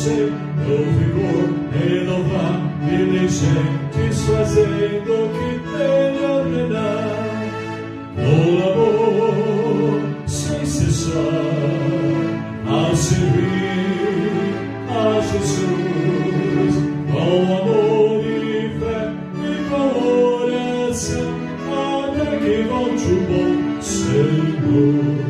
você no vigor, renovar diligentes, fazendo o que tem a ordenar, com amor sem cessar, a servir a Jesus, com amor e fé e com oração, até que volte o bom Senhor.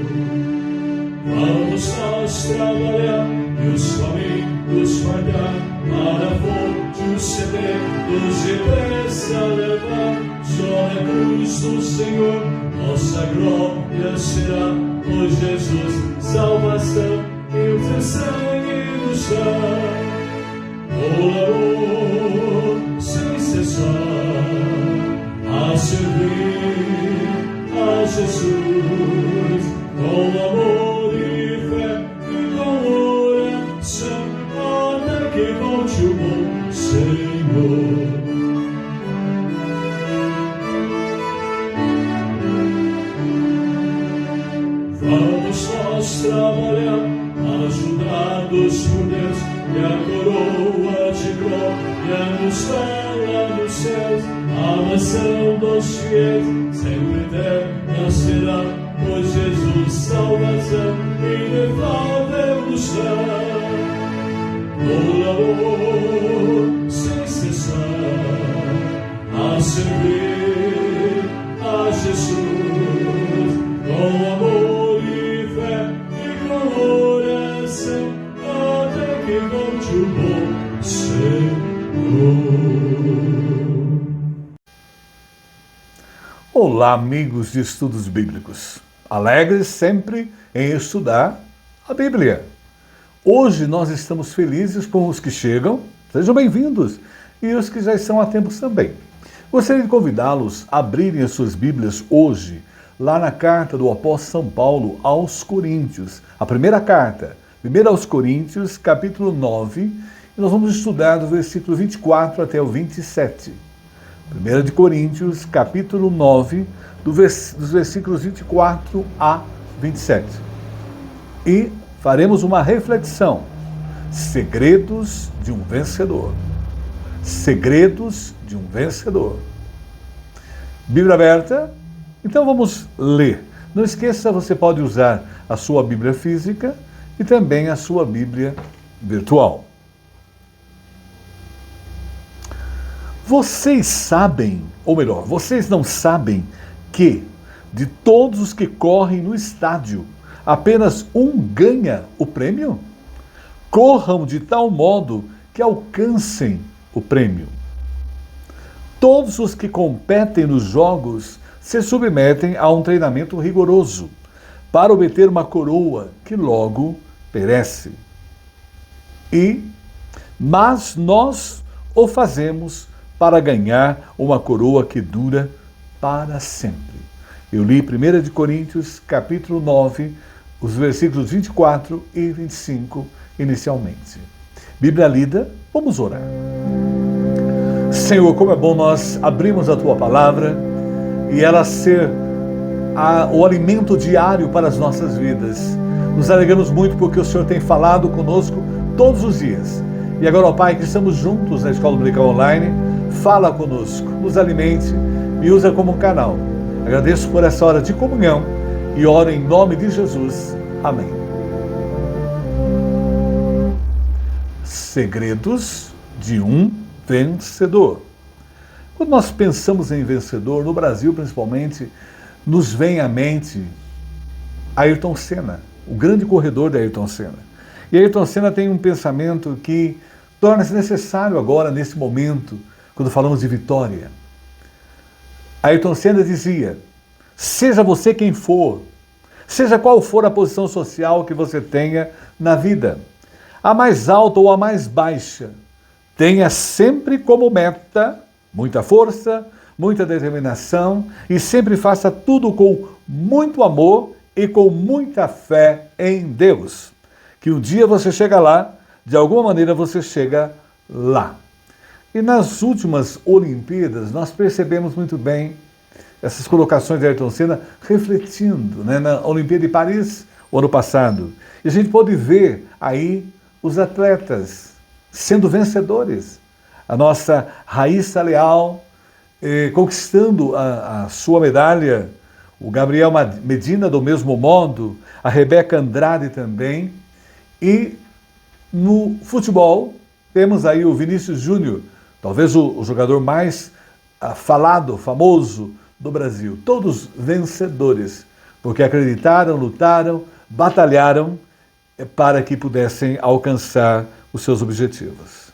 Vamos nós trabalhar e os famintos fartar, para a fonte os segredos depressa levar. Só na cruz do Senhor nossa glória será, por Jesus salvação e o teu sangue nos dá. O amor sem cessar, a servir a Jesus, com amor e fé e com oração, até que volte o bom Senhor. Vamos nós trabalhar, ajudados por Deus, e a coroa de glória nos dá lá nos céus. A mansão dos fiéis sempre eterna será, pois Jesus salvação inefável nos dá. O amor sem cessar, a servir a Jesus, com amor e fé e com oração, até que volte o bom Senhor. Olá, amigos de estudos bíblicos. Alegres sempre em estudar a Bíblia. Hoje nós estamos felizes com os que chegam, sejam bem-vindos, e os que já estão há tempos também. Gostaria de convidá-los a abrirem as suas Bíblias hoje, lá na carta do apóstolo São Paulo aos Coríntios, a primeira carta, 1 aos Coríntios, capítulo 9, e nós vamos estudar do versículo 24 até o 27. 1 de Coríntios, capítulo 9, dos versículos 24 a 27. E faremos uma reflexão. Segredos de um vencedor. Segredos de um vencedor. Bíblia aberta? Então vamos ler. Não esqueça, você pode usar a sua Bíblia física e também a sua Bíblia virtual. Vocês sabem, ou melhor, vocês não sabem que, de todos os que correm no estádio, apenas um ganha o prêmio? Corram de tal modo que alcancem o prêmio. Todos os que competem nos jogos se submetem a um treinamento rigoroso para obter uma coroa que logo perece. Mas nós o fazemos para ganhar uma coroa que dura para sempre. Eu li 1 de Coríntios, capítulo 9, os versículos 24 e 25, inicialmente. Bíblia lida, vamos orar. Senhor, como é bom nós abrirmos a Tua Palavra e ela ser o alimento diário para as nossas vidas. Nos alegramos muito porque o Senhor tem falado conosco todos os dias. E agora, ó Pai, que estamos juntos na Escola Dominical Online, fala conosco, nos alimente e usa como um canal. Agradeço por essa hora de comunhão e oro em nome de Jesus. Amém. Segredos de um vencedor. Quando nós pensamos em vencedor, no Brasil principalmente, nos vem à mente Ayrton Senna, o grande corredor de Ayrton Senna. E Ayrton Senna tem um pensamento que torna-se necessário agora, nesse momento, quando falamos de vitória. Ayrton Senna dizia: seja você quem for, seja qual for a posição social que você tenha na vida, a mais alta ou a mais baixa, tenha sempre como meta muita força, muita determinação e sempre faça tudo com muito amor e com muita fé em Deus. Que um dia você chega lá, de alguma maneira você chega lá. E nas últimas Olimpíadas, nós percebemos muito bem essas colocações de Ayrton Senna refletindo, na Olimpíada de Paris, o ano passado. E a gente pode ver aí os atletas sendo vencedores. A nossa Raíssa Leal conquistando a sua medalha, o Gabriel Medina do mesmo modo, a Rebeca Andrade também. E no futebol temos aí o Vinícius Júnior, talvez o jogador mais falado, famoso do Brasil. Todos vencedores, porque acreditaram, lutaram, batalharam para que pudessem alcançar os seus objetivos.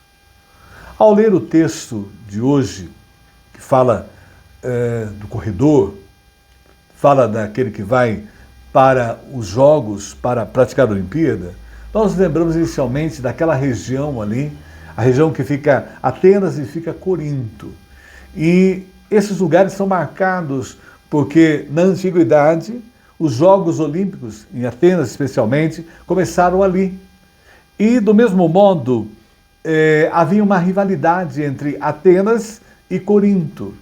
Ao ler o texto de hoje, que fala do corredor, fala daquele que vai para os Jogos, para praticar a Olimpíada, nós lembramos inicialmente daquela região ali, a região que fica Atenas e fica Corinto. E esses lugares são marcados porque, na antiguidade, os Jogos Olímpicos, em Atenas especialmente, começaram ali. E, do mesmo modo, havia uma rivalidade entre Atenas e Corinto.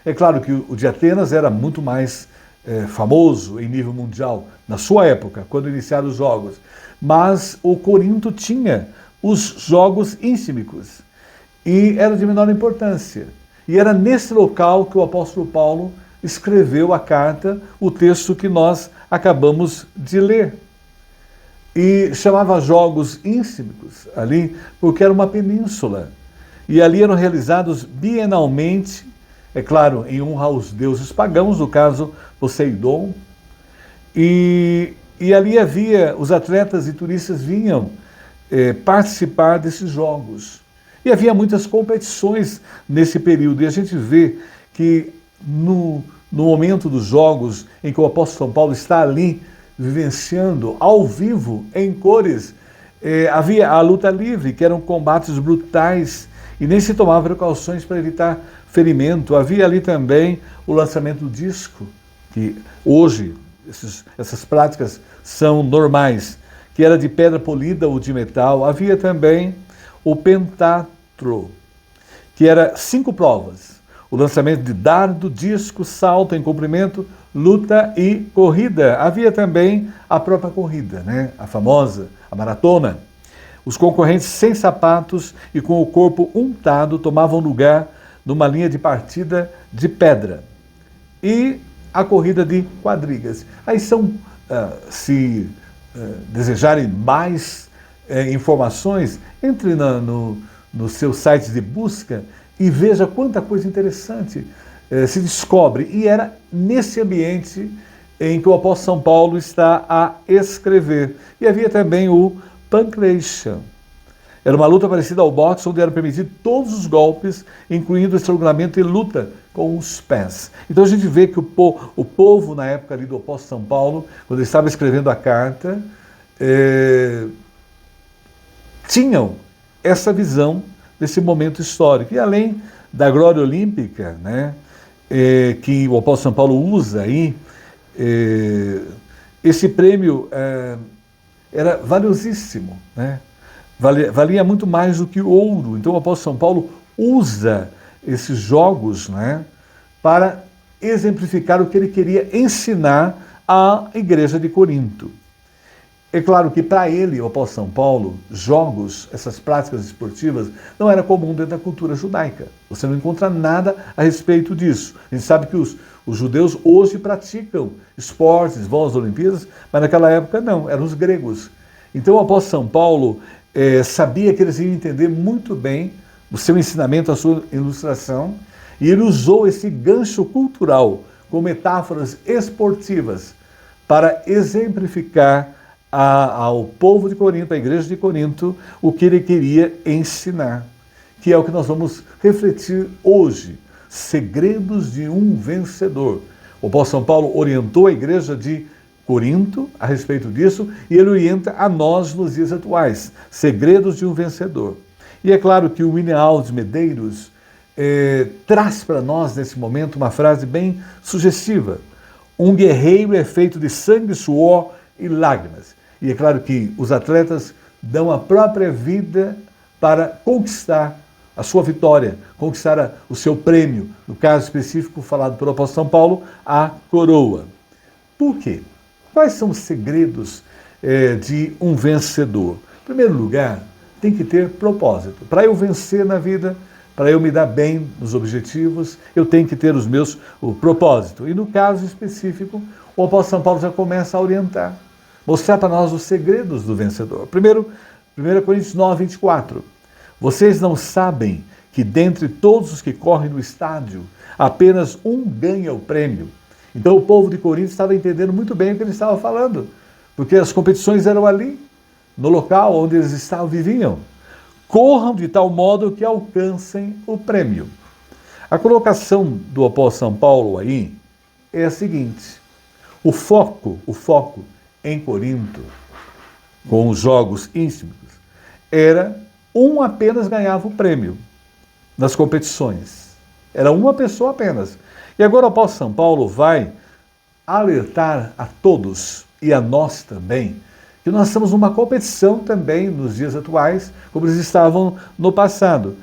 É claro que o de Atenas era muito mais famoso em nível mundial, na sua época, quando iniciaram os Jogos. Mas o Corinto tinha os Jogos Íncimicos e era de menor importância. E era nesse local que o apóstolo Paulo escreveu a carta, o texto que nós acabamos de ler. E chamava Jogos Íncimicos ali porque era uma península. E ali eram realizados bienalmente, é claro, em honra aos deuses pagãos, no caso Poseidon. E ali havia, os atletas e turistas vinham participar desses jogos. E havia muitas competições nesse período. E a gente vê que no momento dos jogos, em que o apóstolo São Paulo está ali, vivenciando ao vivo, em cores, havia a luta livre, que eram combates brutais, e nem se tomava precauções para evitar ferimento. Havia ali também o lançamento do disco, que hoje essas práticas são normais, que era de pedra polida ou de metal. Havia também o pentatlo, que era 5 provas: o lançamento de dardo, disco, salto em comprimento, luta e corrida. Havia também a própria corrida, né? A famosa, a maratona. Os concorrentes sem sapatos e com o corpo untado tomavam lugar numa linha de partida de pedra. E a corrida de quadrigas. Aí são, se desejarem mais informações, entre nos seus sites de busca e veja quanta coisa interessante se descobre. E era nesse ambiente em que o apóstolo São Paulo está a escrever. E havia também o Pancration. Era uma luta parecida ao boxe, onde eram permitidos todos os golpes, incluindo estrangulamento e luta com os pés. Então a gente vê que o povo, na época ali do apóstolo São Paulo, quando ele estava escrevendo a carta, tinham essa visão desse momento histórico. E além da glória olímpica, né, que o apóstolo São Paulo usa aí, esse prêmio era valiosíssimo, né? Valia muito mais do que ouro. Então o apóstolo São Paulo usa esses jogos, né, para exemplificar o que ele queria ensinar à igreja de Corinto. É claro que para ele, o apóstolo São Paulo, jogos, essas práticas esportivas, não era comum dentro da cultura judaica. Você não encontra nada a respeito disso. A gente sabe que os judeus hoje praticam esportes, vão às Olimpíadas, mas naquela época não, eram os gregos. Então o apóstolo São Paulo sabia que eles iam entender muito bem o seu ensinamento, a sua ilustração, e ele usou esse gancho cultural com metáforas esportivas para exemplificar ao povo de Corinto, à igreja de Corinto, o que ele queria ensinar, que é o que nós vamos refletir hoje: segredos de um vencedor. O apóstolo São Paulo orientou a igreja de Corinto a respeito disso, e ele orienta a nós nos dias atuais: segredos de um vencedor. E é claro que o William Alves Medeiros traz para nós nesse momento uma frase bem sugestiva: um guerreiro é feito de sangue, suor e lágrimas. E é claro que os atletas dão a própria vida para conquistar a sua vitória, conquistar o seu prêmio, no caso específico falado pelo apóstolo São Paulo, a coroa. Por quê? Quais são os segredos de um vencedor? Em primeiro lugar, tem que ter propósito. Para eu vencer na vida, para eu me dar bem nos objetivos, eu tenho que ter o propósito. E no caso específico, o apóstolo São Paulo já começa a orientar, mostrar para nós os segredos do vencedor. Primeiro, 1 Coríntios 9, 24. Vocês não sabem que dentre todos os que correm no estádio, apenas um ganha o prêmio. Então o povo de Corinto estava entendendo muito bem o que ele estava falando, porque as competições eram ali, no local onde eles viviam. Corram de tal modo que alcancem o prêmio. A colocação do apóstolo São Paulo aí é a seguinte: o foco em Corinto, com os jogos íntimos, era um apenas ganhava o prêmio nas competições. Era uma pessoa apenas. E agora o apóstolo São Paulo vai alertar a todos, e a nós também, que nós estamos numa competição também nos dias atuais, como eles estavam no passado.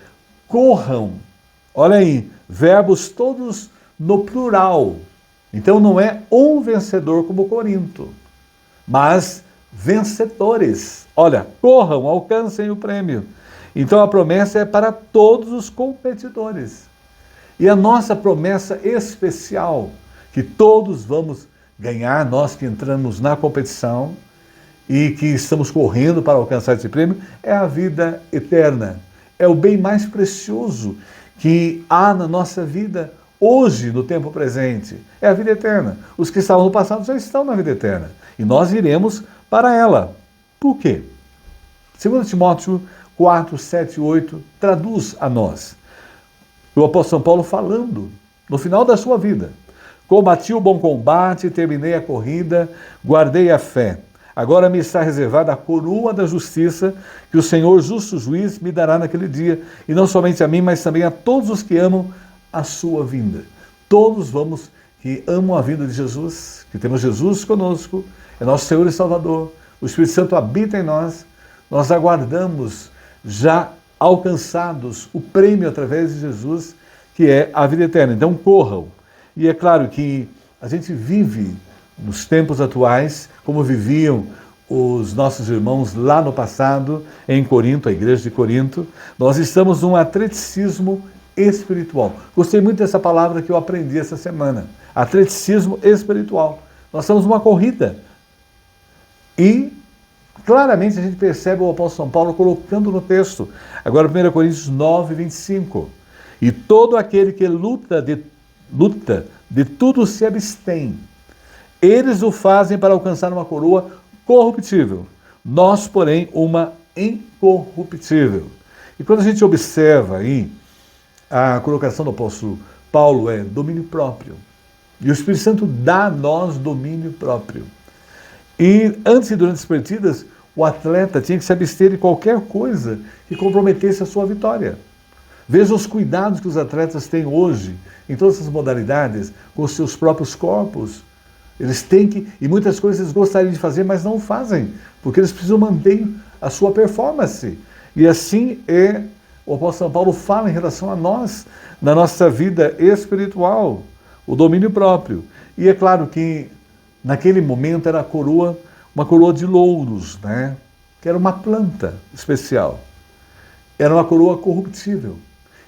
Corram, olha aí, verbos todos no plural. Então não é um vencedor como Corinto, mas vencedores. Olha, corram, alcancem o prêmio. Então a promessa é para todos os competidores. E a nossa promessa especial, que todos vamos ganhar, nós que entramos na competição e que estamos correndo para alcançar esse prêmio, é a vida eterna. É o bem mais precioso que há na nossa vida hoje, no tempo presente. É a vida eterna. Os que estavam no passado já estão na vida eterna. E nós iremos para ela. Por quê? 2 Timóteo 4, 7 e 8 traduz a nós. O apóstolo São Paulo falando no final da sua vida. Combati o bom combate, terminei a corrida, guardei a fé. Agora me está reservada a coroa da justiça que o Senhor, justo juiz, me dará naquele dia. E não somente a mim, mas também a todos os que amam a sua vinda. Todos vamos que amam a vinda de Jesus, que temos Jesus conosco, é nosso Senhor e Salvador. O Espírito Santo habita em nós. Nós aguardamos já alcançados o prêmio através de Jesus, que é a vida eterna. Então corram. E é claro que a gente vive nos tempos atuais, como viviam os nossos irmãos lá no passado, em Corinto, a igreja de Corinto. Nós estamos num atleticismo espiritual. Gostei muito dessa palavra que eu aprendi essa semana. Atleticismo espiritual. Nós estamos numa corrida. E claramente a gente percebe o apóstolo São Paulo colocando no texto. Agora 1 Coríntios 9, 25. E todo aquele que luta de tudo se abstém. Eles o fazem para alcançar uma coroa corruptível. Nós, porém, uma incorruptível. E quando a gente observa aí, a colocação do apóstolo Paulo é domínio próprio. E o Espírito Santo dá a nós domínio próprio. E antes e durante as partidas, o atleta tinha que se abster de qualquer coisa que comprometesse a sua vitória. Veja os cuidados que os atletas têm hoje, em todas as modalidades, com os seus próprios corpos. Eles têm que, e muitas coisas eles gostariam de fazer, mas não fazem, porque eles precisam manter a sua performance. E assim o apóstolo São Paulo fala em relação a nós, na nossa vida espiritual, o domínio próprio. E é claro que naquele momento era uma coroa de louros, né? Que era uma planta especial. Era uma coroa corruptível.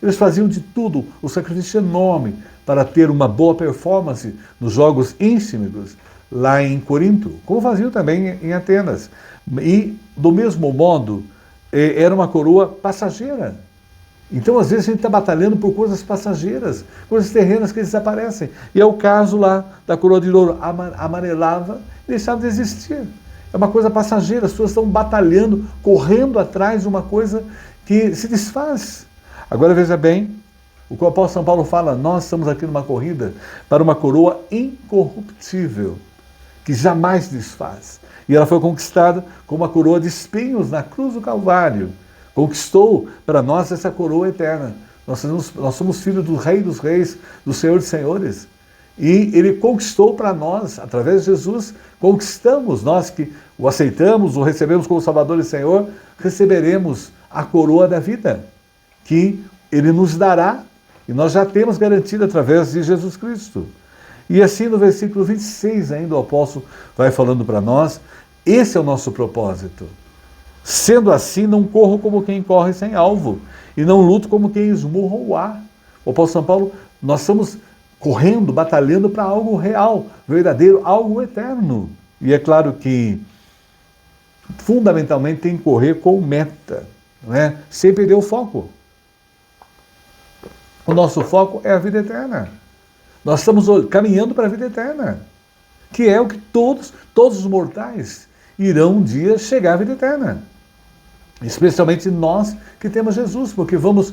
Eles faziam de tudo, o sacrifício enorme, para ter uma boa performance nos jogos íntimos lá em Corinto, como faziam também em Atenas. E, do mesmo modo, era uma coroa passageira. Então, às vezes, a gente está batalhando por coisas passageiras, coisas terrenas que desaparecem. E é o caso lá da coroa de ouro. Amarelava e deixava de existir. É uma coisa passageira, as pessoas estão batalhando, correndo atrás de uma coisa que se desfaz. Agora veja bem, o que o apóstolo São Paulo fala, nós estamos aqui numa corrida para uma coroa incorruptível, que jamais desfaz. E ela foi conquistada com uma coroa de espinhos na cruz do Calvário. Conquistou para nós essa coroa eterna. Nós somos filhos do Rei dos Reis, do Senhor dos Senhores. E ele conquistou para nós, através de Jesus, conquistamos, nós que o aceitamos, o recebemos como Salvador e Senhor, receberemos a coroa da vida, que ele nos dará, e nós já temos garantido através de Jesus Cristo. E assim no versículo 26 ainda o apóstolo vai falando para nós, esse é o nosso propósito. Sendo assim, não corro como quem corre sem alvo, e não luto como quem esmurra o ar. O apóstolo São Paulo, nós estamos correndo, batalhando para algo real, verdadeiro, algo eterno. E é claro que, fundamentalmente, tem que correr com meta, né? Sem perder o foco. O nosso foco é a vida eterna. Nós estamos caminhando para a vida eterna, que é o que todos os mortais irão um dia chegar à vida eterna. Especialmente nós que temos Jesus, porque vamos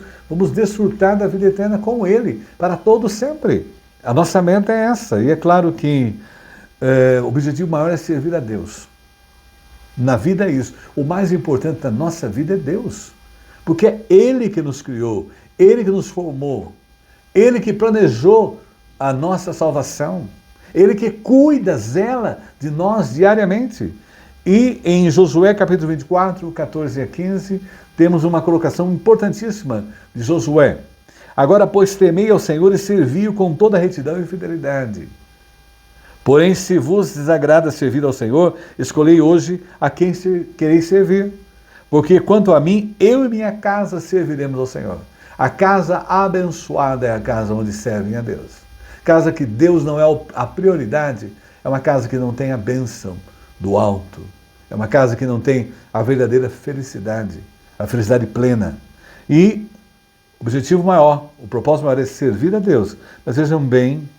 desfrutar da vida eterna com Ele, para todo sempre. A nossa meta é essa, e é claro que o objetivo maior é servir a Deus. Na vida é isso. O mais importante da nossa vida é Deus, porque é Ele que nos criou, Ele que nos formou, Ele que planejou a nossa salvação, Ele que cuida, zela de nós diariamente. E em Josué capítulo 24, 14 a 15, temos uma colocação importantíssima de Josué. Agora, pois, temei ao Senhor e servi-o com toda retidão e fidelidade. Porém, se vos desagrada servir ao Senhor, escolhei hoje a quem quereis servir. Porque quanto a mim, eu e minha casa serviremos ao Senhor. A casa abençoada é a casa onde servem a Deus. Casa que Deus não é a prioridade, é uma casa que não tem a bênção do alto. É uma casa que não tem a verdadeira felicidade, a felicidade plena. E o objetivo maior, o propósito maior é servir a Deus. Mas vejam bem,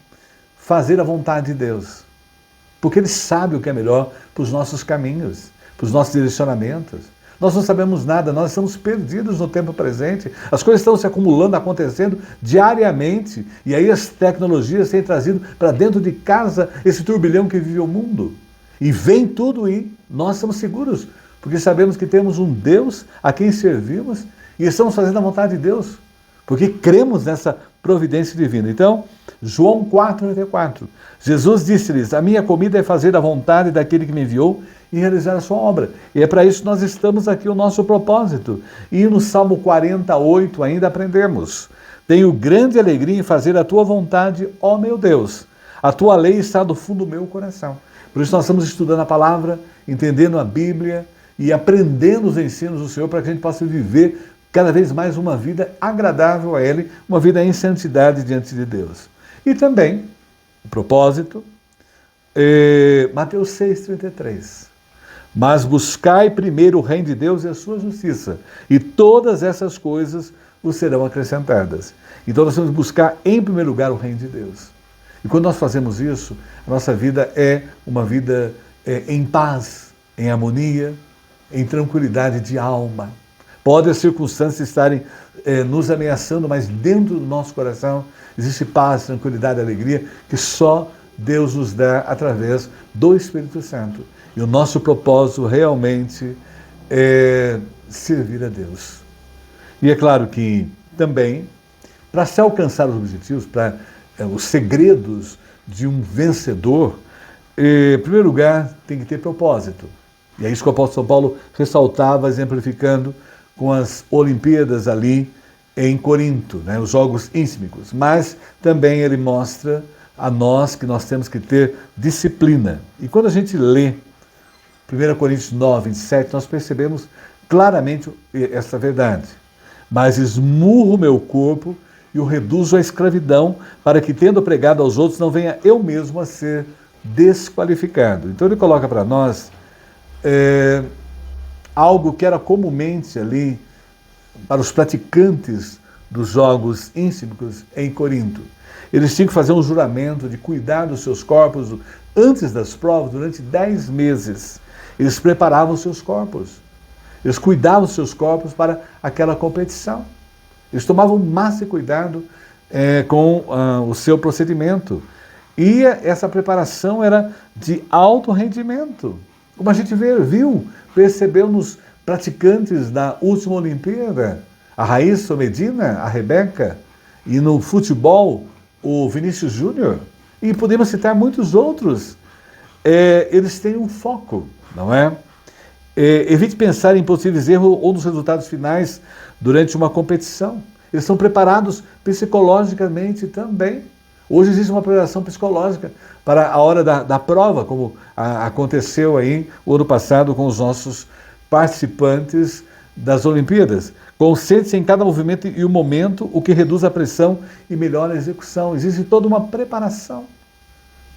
fazer a vontade de Deus. Porque Ele sabe o que é melhor para os nossos caminhos, para os nossos direcionamentos. Nós não sabemos nada, nós estamos perdidos no tempo presente. As coisas estão se acumulando, acontecendo diariamente. E aí as tecnologias têm trazido para dentro de casa esse turbilhão que vive o mundo. E vem tudo e nós estamos seguros, porque sabemos que temos um Deus a quem servimos e estamos fazendo a vontade de Deus, porque cremos nessa providência divina. Então, João 4,34, Jesus disse-lhes, a minha comida é fazer a vontade daquele que me enviou e realizar a sua obra. E é para isso que nós estamos aqui, o nosso propósito. E no Salmo 48 ainda aprendemos, tenho grande alegria em fazer a tua vontade, ó meu Deus, a tua lei está do fundo do meu coração. Por isso nós estamos estudando a palavra, entendendo a Bíblia e aprendendo os ensinos do Senhor para que a gente possa viver cada vez mais uma vida agradável a Ele, uma vida em santidade diante de Deus. E também, o propósito, Mateus 6,33. Mas buscai primeiro o reino de Deus e a sua justiça, e todas essas coisas vos serão acrescentadas. Então nós temos que buscar em primeiro lugar o reino de Deus. E quando nós fazemos isso, a nossa vida é uma vida em paz, em harmonia, em tranquilidade de alma. Podem as circunstâncias estarem nos ameaçando, mas dentro do nosso coração existe paz, tranquilidade, alegria, que só Deus nos dá através do Espírito Santo. E o nosso propósito realmente é servir a Deus. E é claro que também, para se alcançar os objetivos, para os segredos de um vencedor, em primeiro lugar, tem que ter propósito. E é isso que o apóstolo São Paulo ressaltava, exemplificando com as Olimpíadas ali em Corinto, né, os Jogos Íncimicos. Mas também ele mostra a nós que nós temos que ter disciplina. E quando a gente lê 1 Coríntios 9, 27, nós percebemos claramente essa verdade. Mas esmurro o meu corpo e o reduzo à escravidão, para que, tendo pregado aos outros, não venha eu mesmo a ser desqualificado. Então ele coloca para nós algo que era comumente ali para os praticantes dos Jogos Íncimicos em Corinto. Eles tinham que fazer um juramento de cuidar dos seus corpos antes das provas, durante 10 meses. Eles preparavam seus corpos. Eles cuidavam dos seus corpos para aquela competição. Eles tomavam máximo cuidado com o seu procedimento. E essa preparação era de alto rendimento. Como a gente percebeu nos praticantes da última Olimpíada, a Raíssa Medina, a Rebeca, e no futebol, o Vinícius Júnior, e podemos citar muitos outros. Eles têm um foco, não é? Evite pensar em possíveis erros ou nos resultados finais durante uma competição. Eles são preparados psicologicamente também. Hoje existe uma preparação psicológica para a hora da prova, como aconteceu aí o ano passado com os nossos participantes das Olimpíadas. Concentre-se em cada movimento e o momento, o que reduz a pressão e melhora a execução. Existe toda uma preparação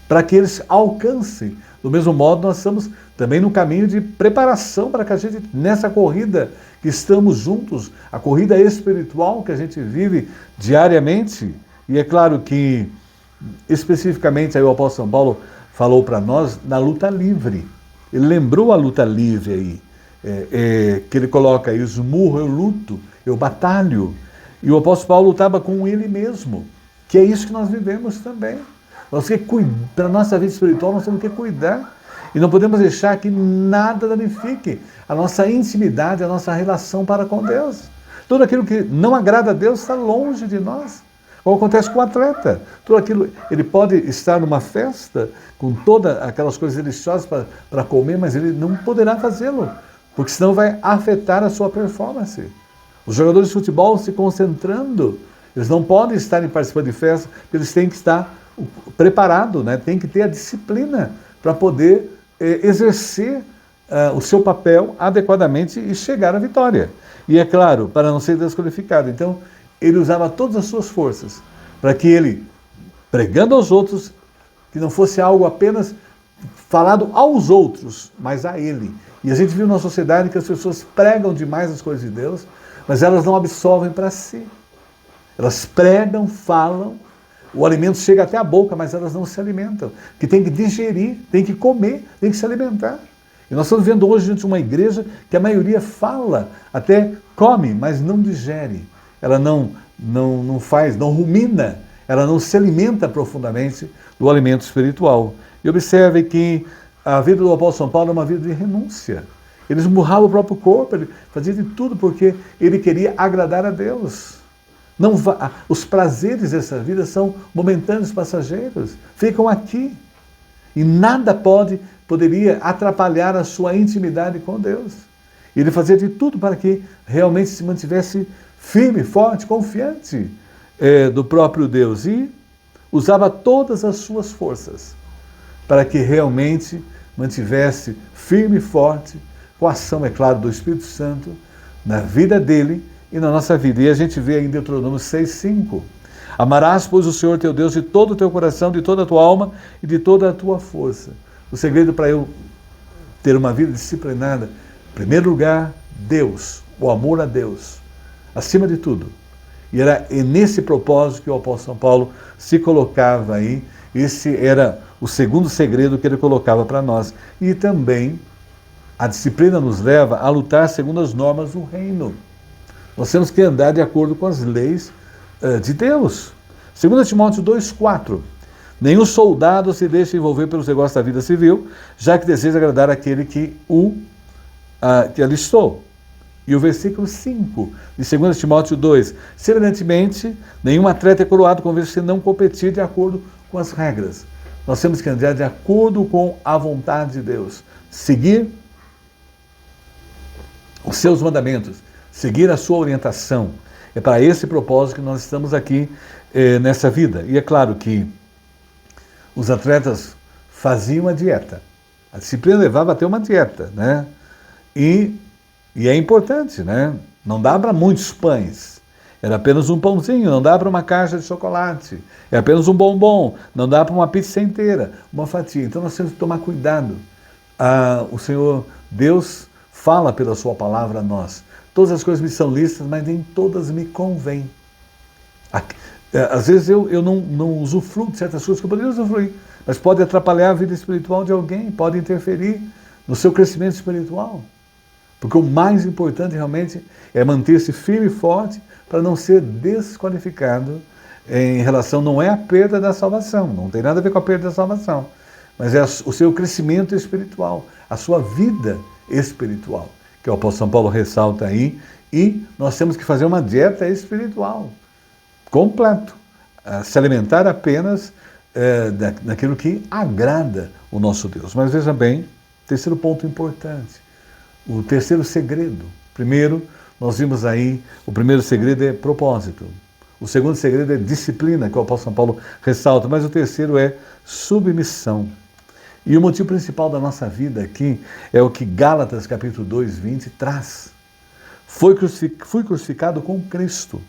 para que eles alcancem. Do mesmo modo, nós estamos também no caminho de preparação para que a gente, nessa corrida que estamos juntos, a corrida espiritual que a gente vive diariamente, e é claro que, especificamente, aí o apóstolo São Paulo falou para nós na luta livre. Ele lembrou a luta livre aí, que ele coloca aí, esmurro, eu luto, eu batalho. E o apóstolo Paulo lutava com ele mesmo, que é isso que nós vivemos também. Para a nossa vida espiritual, nós temos que cuidar. E não podemos deixar que nada danifique a nossa intimidade, a nossa relação para com Deus. Tudo aquilo que não agrada a Deus está longe de nós. Como acontece com o atleta. Tudo aquilo, ele pode estar numa festa com todas aquelas coisas deliciosas para comer, mas ele não poderá fazê-lo, porque senão vai afetar a sua performance. Os jogadores de futebol se concentrando, eles não podem estar participando de festa, eles têm que estar preparados, né? Tem que ter a disciplina para poder exercer o seu papel adequadamente e chegar à vitória. E é claro, para não ser desqualificado. Então, ele usava todas as suas forças para que ele, pregando aos outros, que não fosse algo apenas falado aos outros, mas a ele. E a gente viu na sociedade que as pessoas pregam demais as coisas de Deus, mas elas não absorvem para si. Elas pregam, falam, o alimento chega até a boca, mas elas não se alimentam. Que tem que digerir, tem que comer, tem que se alimentar. E nós estamos vendo hoje diante de uma igreja que a maioria fala, até come, mas não digere. Ela não faz, não rumina, ela não se alimenta profundamente do alimento espiritual. E observe que a vida do apóstolo São Paulo é uma vida de renúncia. Ele esmurrava o próprio corpo, ele fazia de tudo porque ele queria agradar a Deus. Os prazeres dessa vida são momentâneos, passageiros, ficam aqui. E nada poderia atrapalhar a sua intimidade com Deus. Ele fazia de tudo para que realmente se mantivesse firme, forte, confiante do próprio Deus. E usava todas as suas forças para que realmente mantivesse firme e forte, com a ação, é claro, do Espírito Santo, na vida dele e na nossa vida. E a gente vê aí em Deuteronômio 6,5. Amarás, pois, o Senhor teu Deus de todo o teu coração, de toda a tua alma e de toda a tua força. O segredo para eu ter uma vida disciplinada, em primeiro lugar, Deus, o amor a Deus, acima de tudo. E era nesse propósito que o apóstolo São Paulo se colocava aí. Esse era o segundo segredo que ele colocava para nós. E também a disciplina nos leva a lutar segundo as normas do reino. Nós temos que andar de acordo com as leis de Deus. 2 Timóteo 2,4. Nenhum soldado se deixa envolver pelos negócios da vida civil, já que deseja agradar aquele que alistou. E o versículo 5 de 2 Timóteo 2. Semelhantemente, nenhum atleta é coroado com se não competir de acordo com as regras. Nós temos que andar de acordo com a vontade de Deus. Seguir os seus mandamentos, seguir a sua orientação. É para esse propósito que nós estamos aqui nessa vida. E é claro que os atletas faziam a dieta. A disciplina levava a ter uma dieta, né? E é importante, né? Não dá para muitos pães. Era apenas um pãozinho, não dá para uma caixa de chocolate. É apenas um bombom, não dá para uma pizza inteira, uma fatia. Então nós temos que tomar cuidado. O Senhor Deus fala pela sua palavra a nós. Todas as coisas me são lícitas, mas nem todas me convêm. Às vezes eu não usufruo de certas coisas que eu poderia usufruir, mas pode atrapalhar a vida espiritual de alguém, pode interferir no seu crescimento espiritual. Porque o mais importante realmente é manter-se firme e forte para não ser desqualificado em relação, não é a perda da salvação, não tem nada a ver com a perda da salvação, mas é o seu crescimento espiritual, a sua vida espiritual, que o apóstolo São Paulo ressalta aí, e nós temos que fazer uma dieta espiritual, completo, se alimentar apenas daquilo que agrada o nosso Deus. Mas veja bem, terceiro ponto importante, o terceiro segredo. Primeiro, nós vimos aí, o primeiro segredo é propósito. O segundo segredo é disciplina, que o apóstolo São Paulo ressalta. Mas o terceiro é submissão. E o motivo principal da nossa vida aqui é o que Gálatas capítulo 2, 20 traz. Fui crucificado com Cristo.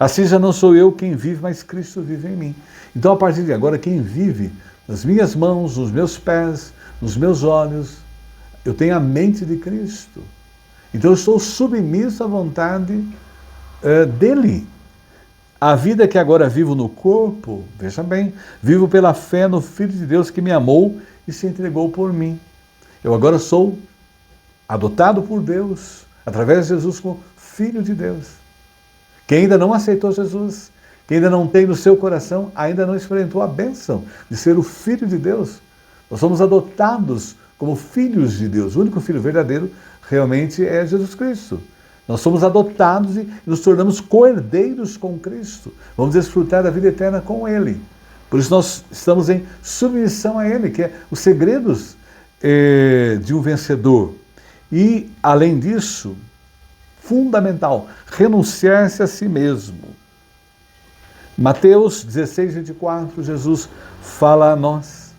Assim já não sou eu quem vive, mas Cristo vive em mim. Então, a partir de agora, quem vive nas minhas mãos, nos meus pés, nos meus olhos, eu tenho a mente de Cristo. Então, eu estou submisso à vontade dele. A vida que agora vivo no corpo, veja bem, vivo pela fé no Filho de Deus que me amou e se entregou por mim. Eu agora sou adotado por Deus, através de Jesus como Filho de Deus. Quem ainda não aceitou Jesus, quem ainda não tem no seu coração, ainda não experimentou a bênção de ser o Filho de Deus. Nós somos adotados como filhos de Deus. O único Filho verdadeiro realmente é Jesus Cristo. Nós somos adotados e nos tornamos co-herdeiros com Cristo. Vamos desfrutar da vida eterna com Ele. Por isso nós estamos em submissão a Ele, que é os segredos de um vencedor. E, além disso, fundamental, renunciar-se a si mesmo. Mateus 16, 24, Jesus fala a nós.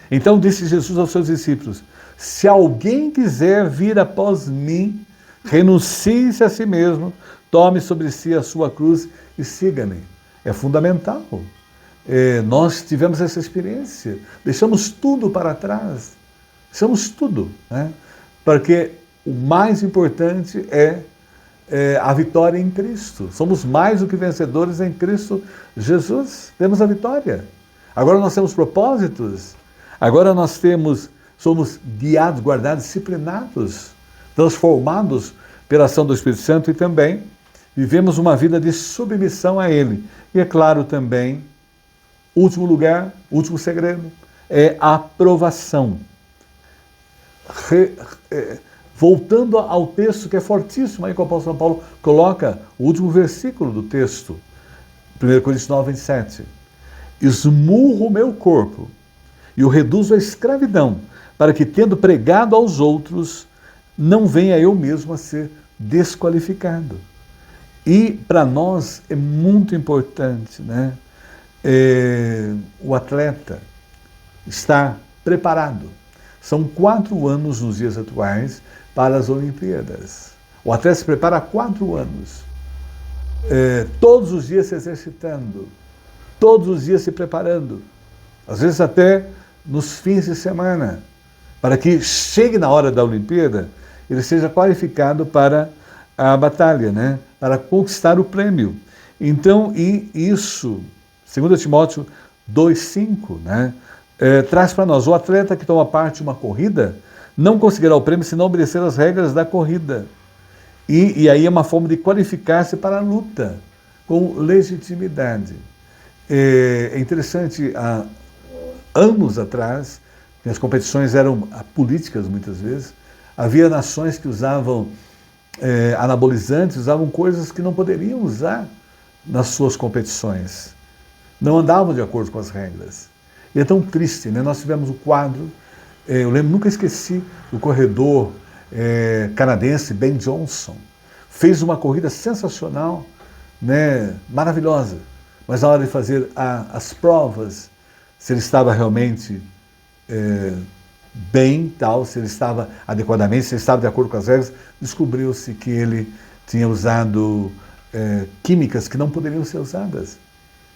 Então disse Jesus aos seus discípulos: se alguém quiser vir após mim, renuncie-se a si mesmo, tome sobre si a sua cruz e siga-me. É fundamental. Nós tivemos essa experiência, deixamos tudo para trás, deixamos tudo, né? Porque o mais importante é a vitória em Cristo. Somos mais do que vencedores em Cristo Jesus. Temos a vitória. Agora nós temos propósitos. Agora nós somos guiados, guardados, disciplinados, transformados pela ação do Espírito Santo e também vivemos uma vida de submissão a Ele. E é claro também, último lugar, último segredo, é a aprovação. Voltando ao texto que é fortíssimo, aí que o apóstolo São Paulo coloca o último versículo do texto, 1 Coríntios 9, 27. Esmurro o meu corpo e o reduzo à escravidão, para que, tendo pregado aos outros, não venha eu mesmo a ser desqualificado. E para nós é muito importante, né? O atleta estar preparado. São 4 anos nos dias atuais para as Olimpíadas. O atleta se prepara há 4 anos. Todos os dias se exercitando, todos os dias se preparando, às vezes até nos fins de semana, para que chegue na hora da Olimpíada, ele seja qualificado para a batalha, né? Para conquistar o prêmio. Então, e isso, 2 Timóteo 2,5, né? Traz para nós: o atleta que toma parte em uma corrida não conseguirá o prêmio se não obedecer às regras da corrida. E aí é uma forma de qualificar-se para a luta com legitimidade. É interessante, há anos atrás, que as competições eram políticas muitas vezes, havia nações que usavam anabolizantes, usavam coisas que não poderiam usar nas suas competições. Não andavam de acordo com as regras. E é tão triste, né? Nós tivemos o quadro, eu lembro, nunca esqueci, o corredor canadense Ben Johnson. Fez uma corrida sensacional, né? Maravilhosa. Mas na hora de fazer as provas, se ele estava realmente bem, tal, se ele estava adequadamente, se ele estava de acordo com as regras, descobriu-se que ele tinha usado químicas que não poderiam ser usadas.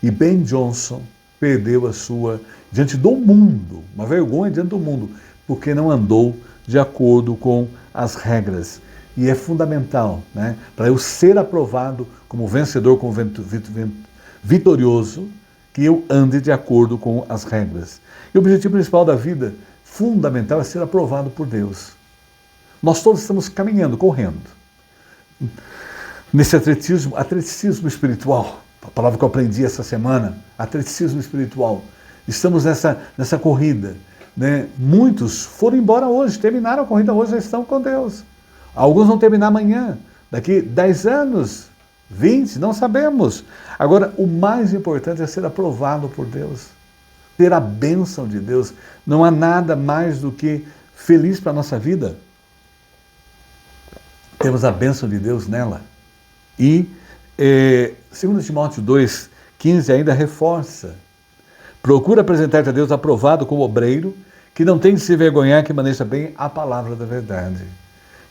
E Ben Johnson perdeu a sua, diante do mundo, uma vergonha diante do mundo, porque não andou de acordo com as regras. E é fundamental, né, para eu ser aprovado como vencedor, como vitorioso, que eu ande de acordo com as regras. E o objetivo principal da vida, fundamental, é ser aprovado por Deus. Nós todos estamos caminhando, correndo, nesse atleticismo espiritual, a palavra que eu aprendi essa semana, atleticismo espiritual. Estamos nessa corrida, né? Muitos foram embora hoje, terminaram a corrida hoje, já estão com Deus. Alguns vão terminar amanhã, daqui 10 anos, 20, não sabemos. Agora, o mais importante é ser aprovado por Deus, ter a bênção de Deus. Não há nada mais do que feliz para a nossa vida. Temos a bênção de Deus nela. E 2 Timóteo 2,15 ainda reforça: procura apresentar-te a Deus aprovado como obreiro, que que não tem de se vergonhar, que maneja bem a palavra da verdade.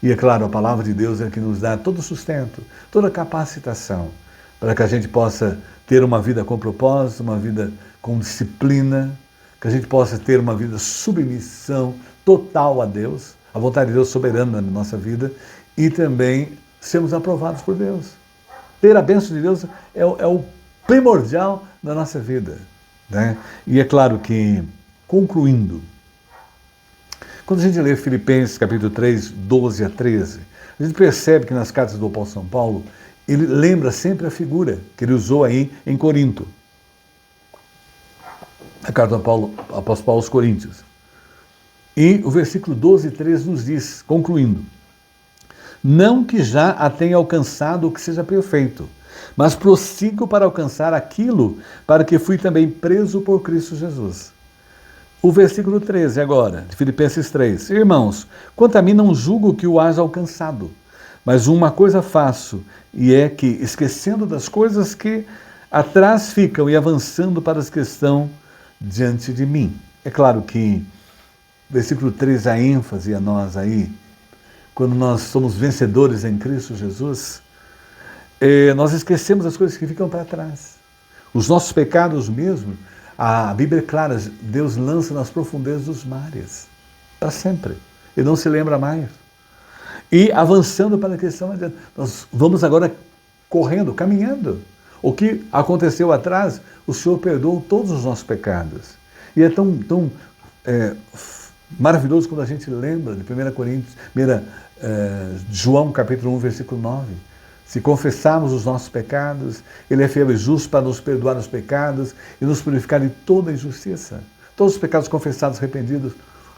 E é claro, a palavra de Deus é que nos dá todo o sustento, toda a capacitação, para que a gente possa ter uma vida com propósito, uma vida com disciplina, que a gente possa ter uma vida de submissão total a Deus, a vontade de Deus soberana na nossa vida, e também sermos aprovados por Deus. Ter a bênção de Deus é o primordial na nossa vida, né? E é claro que, concluindo, quando a gente lê Filipenses capítulo 3, 12 a 13, a gente percebe que nas cartas do apóstolo São Paulo, ele lembra sempre a figura que ele usou aí em Corinto. A carta do apóstolo Paulo aos Coríntios. E o versículo 12 e 13 nos diz, concluindo: não que já a tenha alcançado o que seja perfeito, mas prossigo para alcançar aquilo para que fui também preso por Cristo Jesus. O versículo 13 agora, de Filipenses 3. Irmãos, quanto a mim não julgo que o haja alcançado, mas uma coisa faço, e é que, esquecendo das coisas que atrás ficam e avançando para as que estão diante de mim. É claro que versículo 3 a ênfase a nós aí, quando nós somos vencedores em Cristo Jesus, nós esquecemos as coisas que ficam para trás. Os nossos pecados mesmo, a Bíblia é clara, Deus lança nas profundezas dos mares, para sempre, e não se lembra mais. E avançando para a questão adiante, nós vamos agora correndo, caminhando. O que aconteceu atrás, o Senhor perdoou todos os nossos pecados. E é tão maravilhoso quando a gente lembra de 1 Coríntios, João capítulo 1, versículo 9. Se confessarmos os nossos pecados, Ele é fiel e justo para nos perdoar os pecados e nos purificar de toda injustiça. Todos os pecados confessados, arrependidos,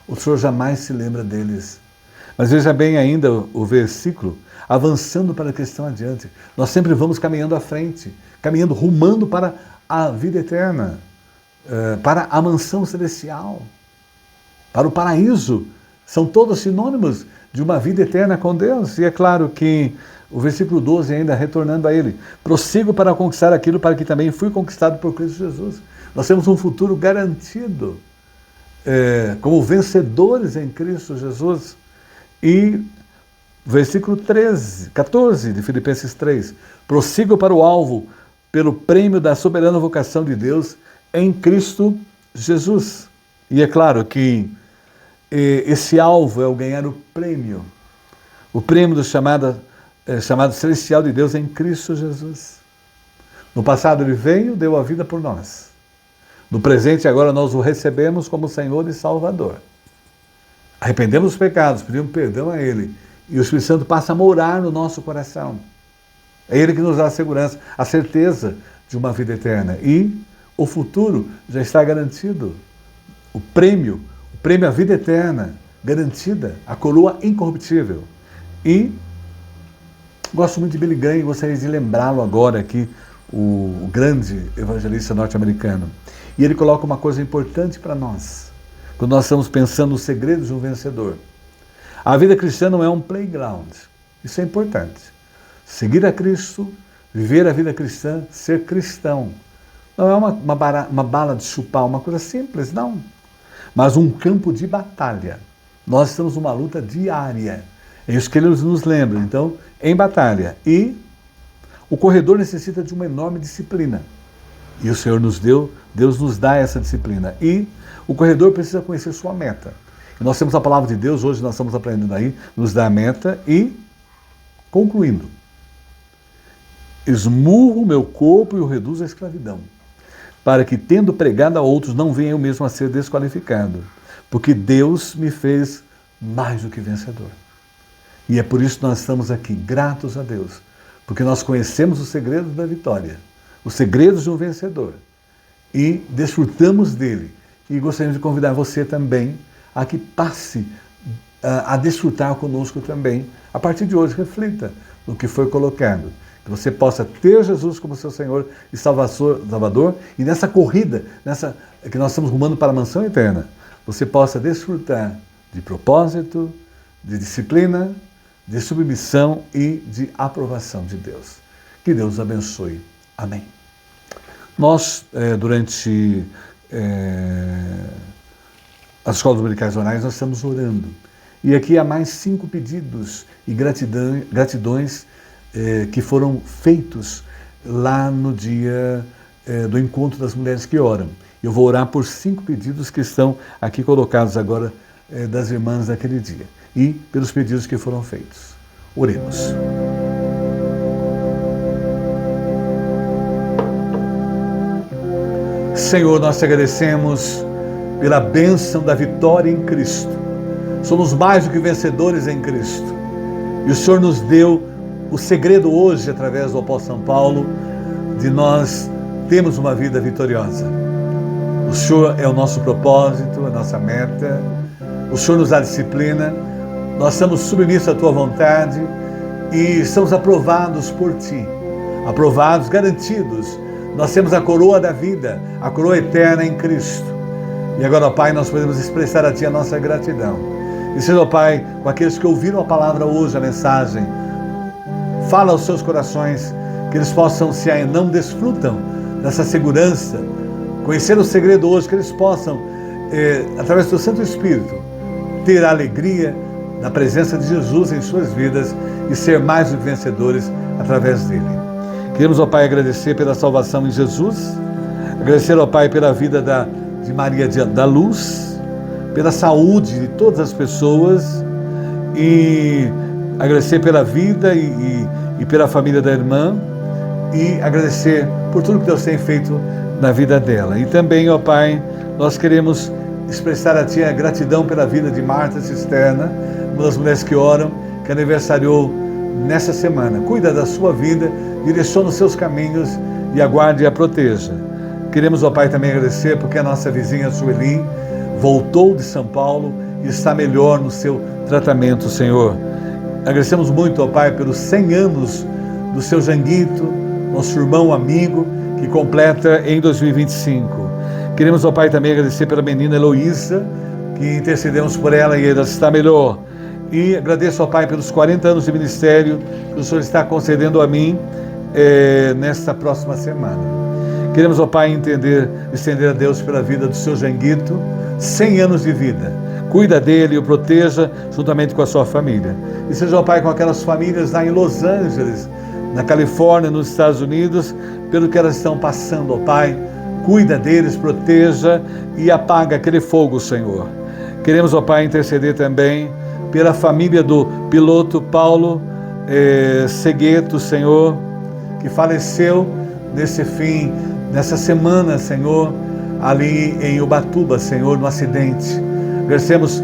o Senhor jamais se lembra deles. Mas veja bem ainda o versículo, avançando para a questão adiante. Nós sempre vamos caminhando à frente, caminhando, rumando para a vida eterna, para a mansão celestial, para o paraíso. São todos sinônimos de uma vida eterna com Deus. E é claro que o versículo 12 ainda retornando a ele, prossigo para conquistar aquilo para que também fui conquistado por Cristo Jesus. Nós temos um futuro garantido, como vencedores em Cristo Jesus. E versículo 14 de Filipenses 3, prossigo para o alvo, pelo prêmio da soberana vocação de Deus em Cristo Jesus. E é claro que esse alvo é o ganhar o prêmio do chamado celestial de Deus em Cristo Jesus. No passado Ele veio, deu a vida por nós. No presente agora nós o recebemos como Senhor e Salvador. Arrependemos dos pecados, pedimos perdão a Ele. E o Espírito Santo passa a morar no nosso coração. É Ele que nos dá a segurança, a certeza de uma vida eterna. E o futuro já está garantido. O prêmio à vida eterna, garantida, a coroa incorruptível. E gosto muito de Billy Graham e gostaria de lembrá-lo agora aqui, o grande evangelista norte-americano. E ele coloca uma coisa importante para nós, quando nós estamos pensando nos segredos de um vencedor. A vida cristã não é um playground. Isso é importante. Seguir a Cristo, viver a vida cristã, ser cristão. Não é uma bala de chupar, uma coisa simples, não. Mas um campo de batalha. Nós estamos numa luta diária. É isso que ele nos lembra. Então, em batalha. E o corredor necessita de uma enorme disciplina. E o Senhor Deus nos dá essa disciplina. E o corredor precisa conhecer sua meta. E nós temos a palavra de Deus, hoje nós estamos aprendendo aí, nos dá a meta e, concluindo, esmurro o meu corpo e o reduzo à escravidão, para que, tendo pregado a outros, não venha eu mesmo a ser desqualificado, porque Deus me fez mais do que vencedor. E é por isso que nós estamos aqui, gratos a Deus, porque nós conhecemos os segredos da vitória, os segredos de um vencedor, e desfrutamos dele. E gostaríamos de convidar você também a que passe a desfrutar conosco também. A partir de hoje, reflita no que foi colocado. Que você possa ter Jesus como seu Senhor e Salvador, e nessa corrida, que nós estamos rumando para a mansão eterna, você possa desfrutar de propósito, de disciplina, de submissão e de aprovação de Deus. Que Deus abençoe. Amém. Nós, durante as escolas dominicais orais, nós estamos orando. E aqui há mais 5 pedidos e gratidões que foram feitos lá no dia do encontro das mulheres que oram. Eu vou orar por 5 pedidos que estão aqui colocados agora das irmãs daquele dia e pelos pedidos que foram feitos. Oremos. Senhor, nós te agradecemos pela bênção da vitória em Cristo. Somos mais do que vencedores em Cristo. E o Senhor nos deu o segredo hoje, através do apóstolo São Paulo, de nós termos uma vida vitoriosa. O Senhor é o nosso propósito, a nossa meta. O Senhor nos dá disciplina. Nós estamos submissos à Tua vontade e estamos aprovados por Ti. Aprovados, garantidos. Nós temos a coroa da vida, a coroa eterna em Cristo. E agora, ó Pai, nós podemos expressar a Ti a nossa gratidão. E seja, ó Pai, com aqueles que ouviram a palavra hoje, a mensagem, fala aos seus corações, que eles possam, se ainda não desfrutam dessa segurança, conhecer o segredo hoje, que eles possam, através do Santo Espírito, ter a alegria na presença de Jesus em suas vidas e ser mais do que vencedores através dele. Queremos, ó Pai, agradecer pela salvação em Jesus, agradecer, ó Pai, pela vida de Maria da Luz, pela saúde de todas as pessoas e agradecer pela vida e pela família da irmã e agradecer por tudo que Deus tem feito na vida dela. E também, ó Pai, nós queremos expressar a Ti a gratidão pela vida de Marta Cisterna, uma das mulheres que oram, que aniversariou nessa semana. Cuida da sua vida, direciona os seus caminhos e aguarde e a proteja. Queremos, ó Pai, também agradecer porque a nossa vizinha Sueli voltou de São Paulo e está melhor no seu tratamento, Senhor. Agradecemos muito, ó Pai, pelos 100 anos do seu Janguito, nosso irmão amigo, que completa em 2025. Queremos, ó Pai, também agradecer pela menina Heloísa, que intercedemos por ela e ela está melhor. E agradeço, ó Pai, pelos 40 anos de ministério que o Senhor está concedendo a mim nesta próxima semana. Queremos, ó Pai, estender a Deus pela vida do seu Janguito, 100 anos de vida. Cuida dele e o proteja juntamente com a sua família. E seja, ó Pai, com aquelas famílias lá em Los Angeles, na Califórnia, nos Estados Unidos, pelo que elas estão passando, ó Pai. Cuida deles, proteja e apaga aquele fogo, Senhor. Queremos, ó Pai, interceder também pela família do piloto Paulo Segueto, Senhor, que faleceu nessa semana, Senhor, ali em Ubatuba, Senhor, no acidente. Agradecemos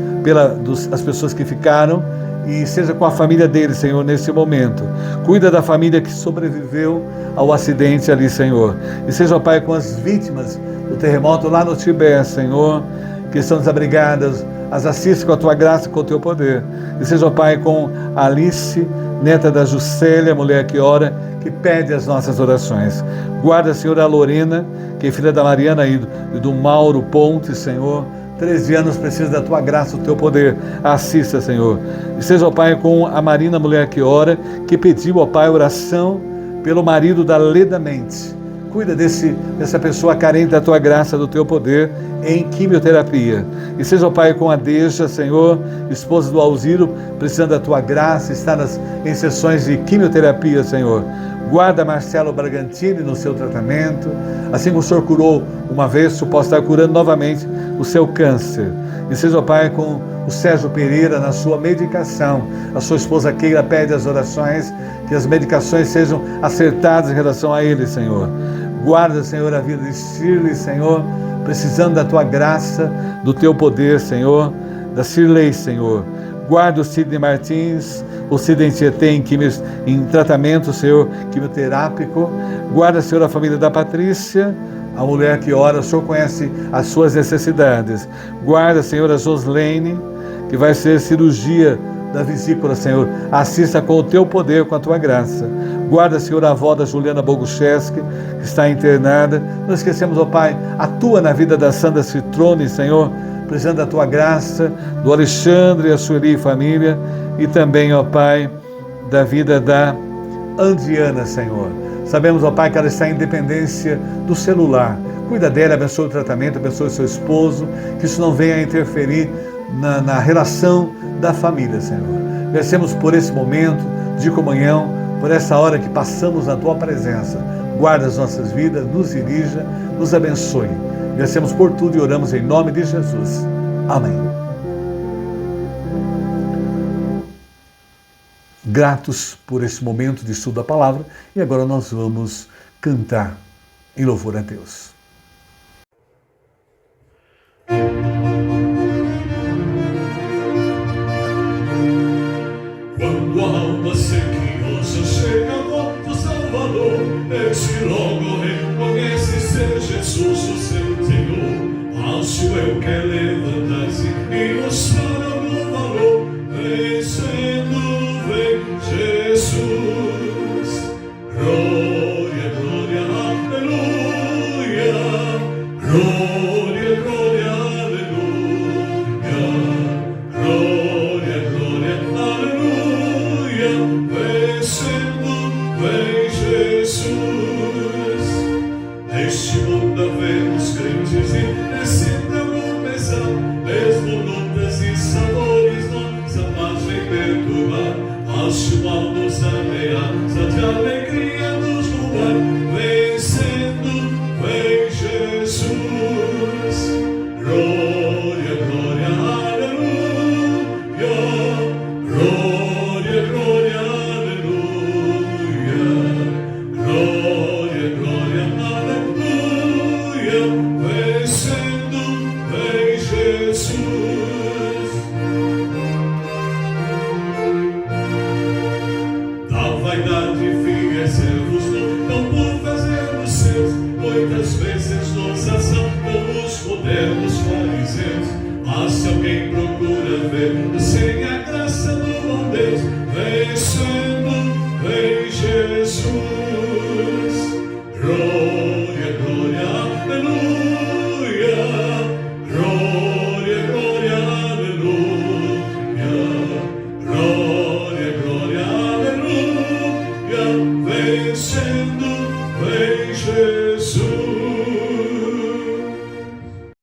as pessoas que ficaram e seja com a família dele, Senhor, nesse momento. Cuida da família que sobreviveu ao acidente ali, Senhor. E seja, ó Pai, com as vítimas do terremoto lá no Tibete, Senhor, que estão desabrigadas, as assiste com a Tua graça e com o Teu poder. E seja, ó Pai, com a Alice, neta da Juscelia, mulher que ora, que pede as nossas orações. Guarda, Senhor, a Lorena, que é filha da Mariana e do Mauro Ponte, Senhor. 13 anos precisa da Tua graça, do Teu poder. Assista, Senhor. E seja, ó Pai, com a Marina, mulher que ora, que pediu, ó Pai, oração pelo marido da Leda Mendes. Cuida dessa pessoa carente da Tua graça, do Teu poder, em quimioterapia. E seja, ó Pai, com a Deja, Senhor, esposa do Alziro, precisando da Tua graça, está em sessões de quimioterapia, Senhor. Guarda Marcelo Bragantini no seu tratamento. Assim como o Senhor curou uma vez, o Senhor pode estar curando novamente o seu câncer. E seja, ó Pai, com o Sérgio Pereira na sua medicação. A sua esposa Keila pede as orações, que as medicações sejam acertadas em relação a ele, Senhor. Guarda, Senhor, a vida de Shirley, Senhor, precisando da Tua graça, do Teu poder, Senhor, da Shirley, Senhor. Guarda o Sidney Martins, o Sidney Tietê em tratamento, Senhor, quimioterápico. Guarda, Senhor, a família da Patrícia, a mulher que ora, o Senhor conhece as suas necessidades. Guarda, Senhor, a Joslene, que vai ser cirurgia da vesícula, Senhor. Assista com o Teu poder, com a Tua graça. Guarda, Senhor, a avó da Juliana Bogucheski, que está internada. Não esquecemos, ó Pai, atua na vida da Sandra Citrone, Senhor, precisando da Tua graça, do Alexandre, a Sueli e família, e também, ó Pai, da vida da Andiana, Senhor. Sabemos, ó Pai, que ela está em dependência do celular. Cuida dela, abençoa o tratamento, abençoa seu esposo, que isso não venha a interferir na relação da família, Senhor. Agradecemos por esse momento de comunhão, por essa hora que passamos na Tua presença. Guarda as nossas vidas, nos dirija, nos abençoe. Agradecemos por tudo e oramos em nome de Jesus. Amém. Gratos por esse momento de estudo da palavra, e agora nós vamos cantar em louvor a Deus. Quando a alma sequiosa chega a voto Salvador, esse logo reconhece ser Jesus o seu Senhor. Alço eu quer levantar-se e mostrar algum valor, vencendo vem Jesus. Glória, glória, aleluia. Glória, glória, aleluia. Glória, glória, aleluia. Vencendo vem Jesus. Neste mundo havemos crentes e nesse trago pesar, mesmo lutas e sabores nossa paz vem perturbar. Mas o mal nos ameaça, de alegria nos roubar. Vencendo vem Jesus. Glória, glória, aleluia. Glória, glória, aleluia. Glória, glória, aleluia. Vencendo vem Jesus. Da vaidade fica servos, não por fazer os seus. Muitas vezes nos ação como os modernos fariseus. Mas se alguém procura ver